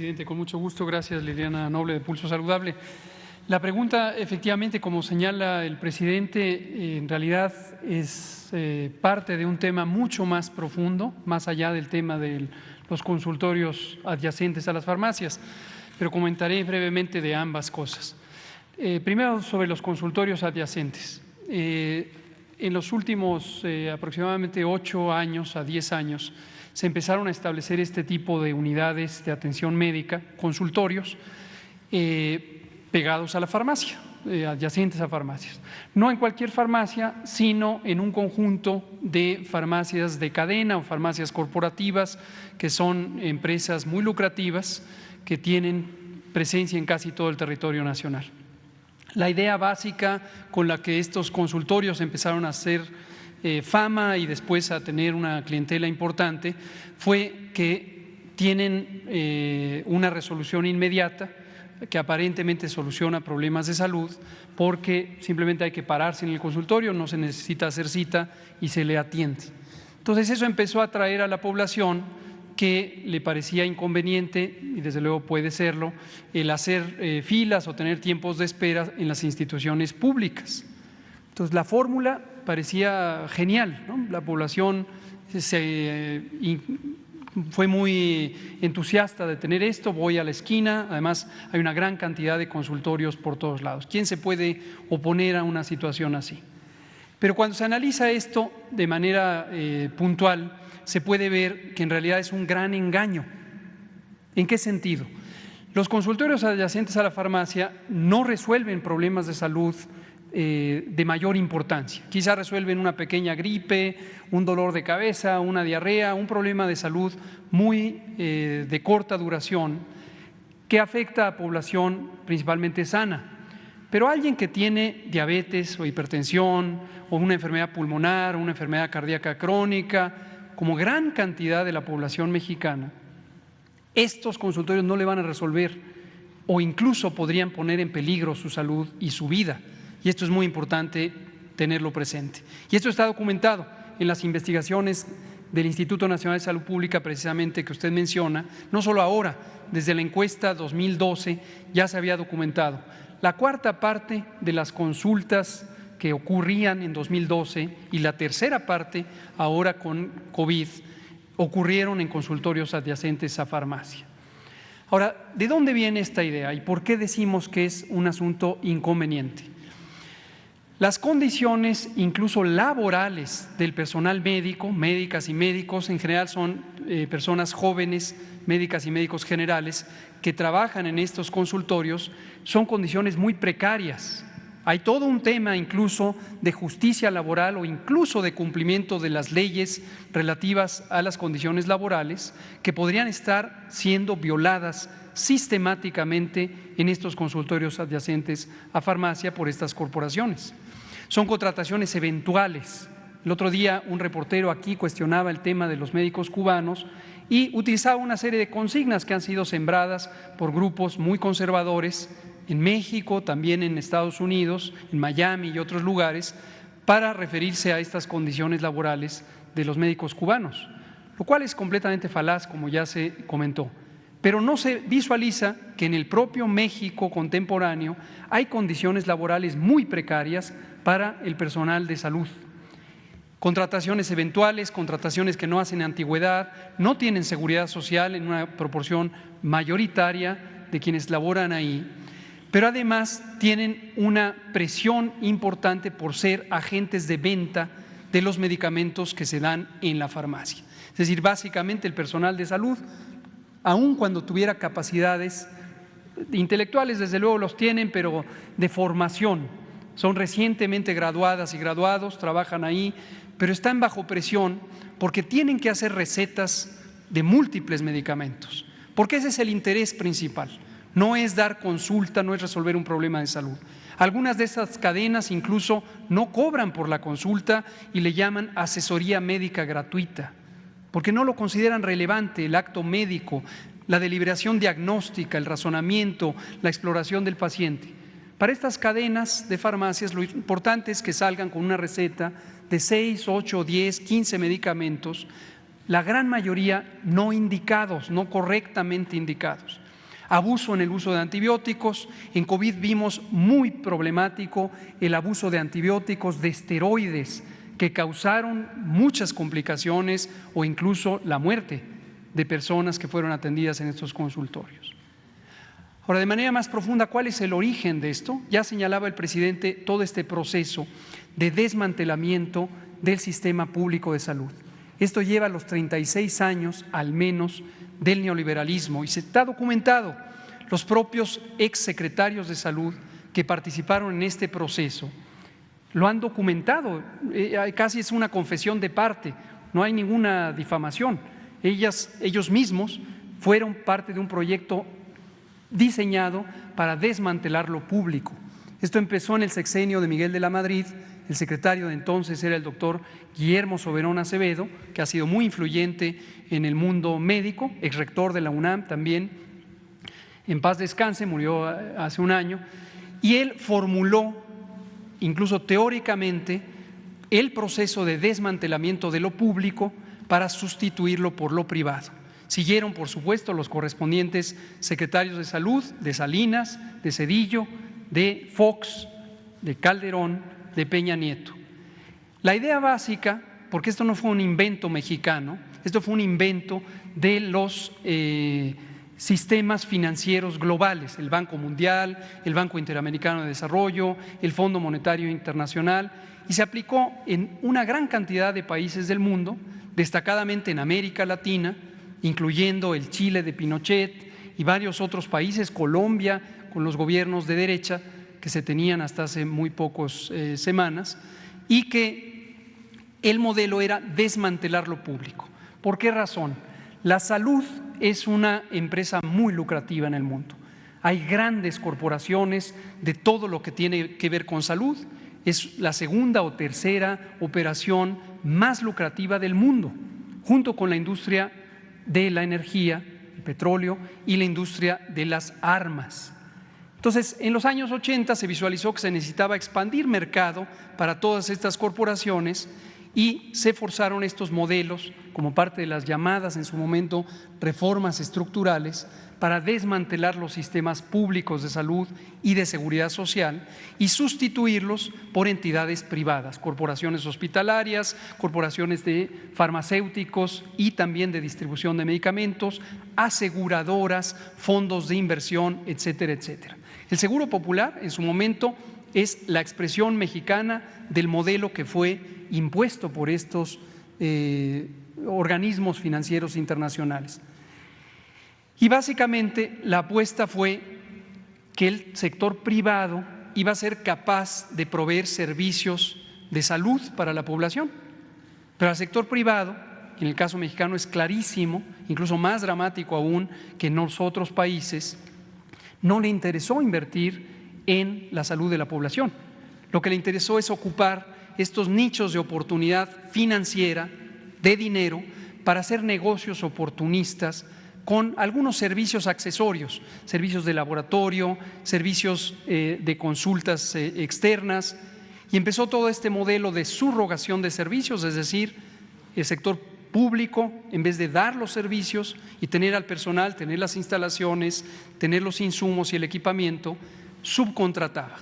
Presidente, con mucho gusto. Gracias, Liliana Noble, de Pulso Saludable. La pregunta, efectivamente, como señala el presidente, en realidad es parte de un tema mucho más profundo, más allá del tema de los consultorios adyacentes a las farmacias, pero comentaré brevemente de ambas cosas. Primero, sobre los consultorios adyacentes. En los últimos aproximadamente 8 años a 10 años, se empezaron a establecer este tipo de unidades de atención médica, consultorios, pegados a la farmacia, adyacentes a farmacias. No en cualquier farmacia, sino en un conjunto de farmacias de cadena o farmacias corporativas, que son empresas muy lucrativas que tienen presencia en casi todo el territorio nacional. La idea básica con la que estos consultorios empezaron a hacer fama y después a tener una clientela importante fue que tienen una resolución inmediata que aparentemente soluciona problemas de salud, porque simplemente hay que pararse en el consultorio, no se necesita hacer cita y se le atiende. Entonces eso empezó a atraer a la población que le parecía inconveniente, y desde luego puede serlo, el hacer filas o tener tiempos de espera en las instituciones públicas. Entonces la fórmula parecía genial, ¿no? La población fue muy entusiasta de tener esto. Voy a la esquina, además hay una gran cantidad de consultorios por todos lados. ¿Quién se puede oponer a una situación así? Pero cuando se analiza esto de manera puntual, se puede ver que en realidad es un gran engaño. ¿En qué sentido? Los consultorios adyacentes a la farmacia no resuelven problemas de salud de mayor importancia. Quizá resuelven una pequeña gripe, un dolor de cabeza, una diarrea, un problema de salud muy de corta duración que afecta a población principalmente sana. Pero alguien que tiene diabetes o hipertensión o una enfermedad pulmonar o una enfermedad cardíaca crónica, como gran cantidad de la población mexicana, estos consultorios no le van a resolver o incluso podrían poner en peligro su salud y su vida. Y esto es muy importante tenerlo presente. Y esto está documentado en las investigaciones del Instituto Nacional de Salud Pública, precisamente, que usted menciona. No solo ahora, desde la encuesta 2012 ya se había documentado. La cuarta parte de las consultas que ocurrían en 2012 y la tercera parte ahora con COVID ocurrieron en consultorios adyacentes a farmacia. Ahora, ¿de dónde viene esta idea y por qué decimos que es un asunto inconveniente? Las condiciones, incluso laborales, del personal médico, médicas y médicos, en general son personas jóvenes, médicas y médicos generales, que trabajan en estos consultorios, son condiciones muy precarias. Hay todo un tema incluso de justicia laboral o incluso de cumplimiento de las leyes relativas a las condiciones laborales que podrían estar siendo violadas sistemáticamente en estos consultorios adyacentes a farmacia por estas corporaciones. Son contrataciones eventuales. El otro día un reportero aquí cuestionaba el tema de los médicos cubanos y utilizaba una serie de consignas que han sido sembradas por grupos muy conservadores en México, también en Estados Unidos, en Miami y otros lugares, para referirse a estas condiciones laborales de los médicos cubanos, lo cual es completamente falaz, como ya se comentó. Pero no se visualiza que en el propio México contemporáneo hay condiciones laborales muy precarias para el personal de salud. Contrataciones eventuales, contrataciones que no hacen antigüedad, no tienen seguridad social en una proporción mayoritaria de quienes laboran ahí, pero además tienen una presión importante por ser agentes de venta de los medicamentos que se dan en la farmacia. Es decir, básicamente el personal de salud, aun cuando tuviera capacidades intelectuales, desde luego los tienen, pero de formación, son recientemente graduadas y graduados, trabajan ahí, pero están bajo presión porque tienen que hacer recetas de múltiples medicamentos, porque ese es el interés principal. No es dar consulta, no es resolver un problema de salud. Algunas de estas cadenas incluso no cobran por la consulta y le llaman asesoría médica gratuita, porque no lo consideran relevante el acto médico, la deliberación diagnóstica, el razonamiento, la exploración del paciente. Para estas cadenas de farmacias lo importante es que salgan con una receta de 6, 8, 10, 15 medicamentos, la gran mayoría no indicados, no correctamente indicados. Abuso en el uso de antibióticos. En COVID vimos muy problemático el abuso de antibióticos, de esteroides, que causaron muchas complicaciones o incluso la muerte de personas que fueron atendidas en estos consultorios. Ahora, de manera más profunda, ¿cuál es el origen de esto? Ya señalaba el presidente todo este proceso de desmantelamiento del sistema público de salud. Esto lleva los 36 años al menos del neoliberalismo y se está documentado. Los propios exsecretarios de salud que participaron en este proceso lo han documentado, casi es una confesión de parte, no hay ninguna difamación. Ellos mismos fueron parte de un proyecto diseñado para desmantelar lo público. Esto empezó en el sexenio de Miguel de la Madrid. El secretario de entonces era el doctor Guillermo Soberón Acevedo, que ha sido muy influyente en el mundo médico, exrector de la UNAM también, en paz descanse, murió hace un año, y él formuló, incluso teóricamente, el proceso de desmantelamiento de lo público para sustituirlo por lo privado. Siguieron, por supuesto, los correspondientes secretarios de salud, de Salinas, de Zedillo, de Fox, de Calderón, de Peña Nieto. La idea básica, porque esto no fue un invento mexicano, esto fue un invento de los sistemas financieros globales, el Banco Mundial, el Banco Interamericano de Desarrollo, el Fondo Monetario Internacional, y se aplicó en una gran cantidad de países del mundo, destacadamente en América Latina, incluyendo el Chile de Pinochet y varios otros países, Colombia, con los gobiernos de derecha que se tenían hasta hace muy pocas semanas, y que el modelo era desmantelar lo público. ¿Por qué razón? La salud es una empresa muy lucrativa en el mundo. Hay grandes corporaciones de todo lo que tiene que ver con salud. Es la segunda o tercera operación más lucrativa del mundo, junto con la industria de la energía, el petróleo, y la industria de las armas. Entonces, en los años 80 se visualizó que se necesitaba expandir mercado para todas estas corporaciones y se forzaron estos modelos como parte de las llamadas en su momento reformas estructurales para desmantelar los sistemas públicos de salud y de seguridad social y sustituirlos por entidades privadas, corporaciones hospitalarias, corporaciones de farmacéuticos y también de distribución de medicamentos, aseguradoras, fondos de inversión, etcétera, etcétera. El Seguro Popular en su momento es la expresión mexicana del modelo que fue impuesto por estos organismos financieros internacionales. Y básicamente la apuesta fue que el sector privado iba a ser capaz de proveer servicios de salud para la población, pero al sector privado, en el caso mexicano es clarísimo, incluso más dramático aún que en los otros países, no le interesó invertir en la salud de la población. Lo que le interesó es ocupar estos nichos de oportunidad financiera, de dinero, para hacer negocios oportunistas con algunos servicios accesorios, servicios de laboratorio, servicios de consultas externas, y empezó todo este modelo de subrogación de servicios, es decir, el sector público, en vez de dar los servicios y tener al personal, tener las instalaciones, tener los insumos y el equipamiento, subcontrataba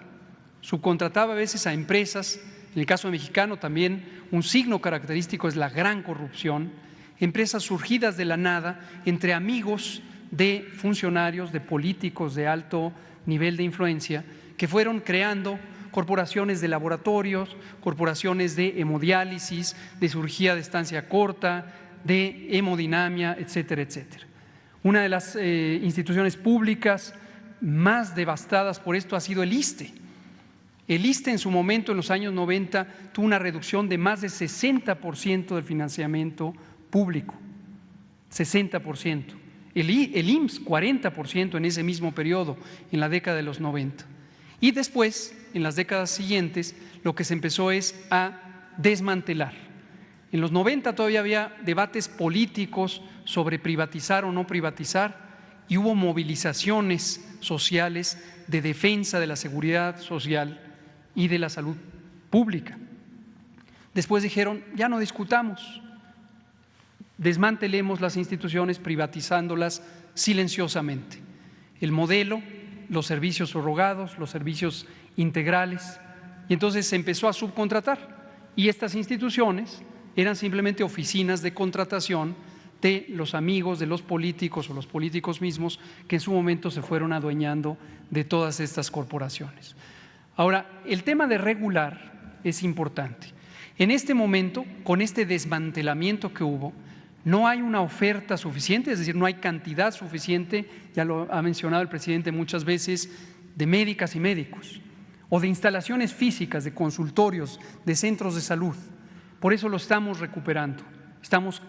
a veces a empresas. En el caso mexicano también un signo característico es la gran corrupción, empresas surgidas de la nada entre amigos de funcionarios, de políticos de alto nivel de influencia, que fueron creando corporaciones de laboratorios, corporaciones de hemodiálisis, de cirugía de estancia corta, de hemodinamia, etcétera, etcétera. Una de las instituciones públicas más devastadas por esto ha sido el ISSSTE. El ISSSTE en su momento, en los años 90, tuvo una reducción de más de 60% del financiamiento público, 60%. El IMSS, 40% en ese mismo periodo, en la década de los 90. Y después, en las décadas siguientes, lo que se empezó es a desmantelar. En los 90 todavía había debates políticos sobre privatizar o no privatizar y hubo movilizaciones sociales de defensa de la seguridad social y de la salud pública. Después dijeron, ya no discutamos, desmantelemos las instituciones privatizándolas silenciosamente. el modelo, los servicios subrogados, los servicios integrales, y entonces se empezó a subcontratar. Y estas instituciones eran simplemente oficinas de contratación de los amigos de los políticos o los políticos mismos que en su momento se fueron adueñando de todas estas corporaciones. Ahora, el tema de regular es importante. En este momento, con este desmantelamiento que hubo, no hay una oferta suficiente, es decir, no hay cantidad suficiente, ya lo ha mencionado el presidente muchas veces, de médicas y médicos, o de instalaciones físicas, de consultorios, de centros de salud. Por eso lo estamos recuperando, estamos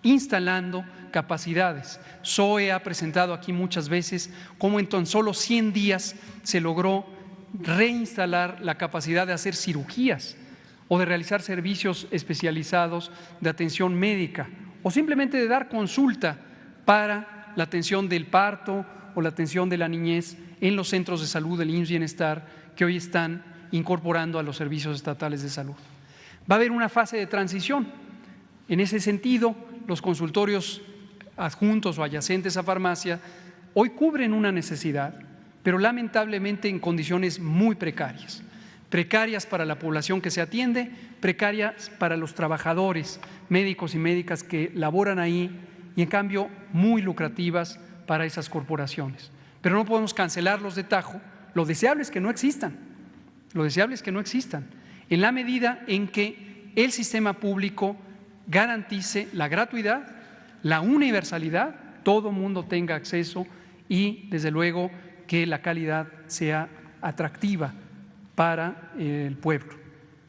instalando capacidades. SOE ha presentado aquí muchas veces cómo en tan solo 100 días se logró reinstalar la capacidad de hacer cirugías o de realizar servicios especializados de atención médica o simplemente de dar consulta para la atención del parto o la atención de la niñez en los centros de salud del IMSS Bienestar que hoy están incorporando a los servicios estatales de salud. Va a haber una fase de transición. En ese sentido, los consultorios adjuntos o adyacentes a farmacia hoy cubren una necesidad, pero lamentablemente en condiciones muy precarias. Precarias para la población que se atiende, precarias para los trabajadores, médicos y médicas que laboran ahí y en cambio muy lucrativas para esas corporaciones. Pero no podemos cancelarlos de tajo. Lo deseable es que no existan, lo deseable es que no existan, en la medida en que el sistema público garantice la gratuidad, la universalidad, todo mundo tenga acceso y desde luego que la calidad sea atractiva para el pueblo.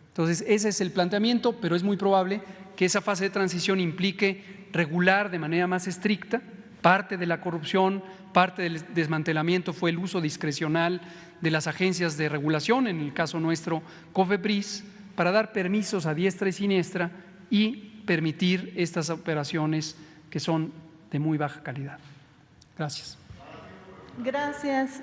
Entonces ese es el planteamiento, pero es muy probable que esa fase de transición implique regular de manera más estricta. Parte de la corrupción, parte del desmantelamiento fue el uso discrecional de las agencias de regulación, en el caso nuestro COFEPRIS, para dar permisos a diestra y siniestra y permitir estas operaciones que son de muy baja calidad. Gracias. Gracias.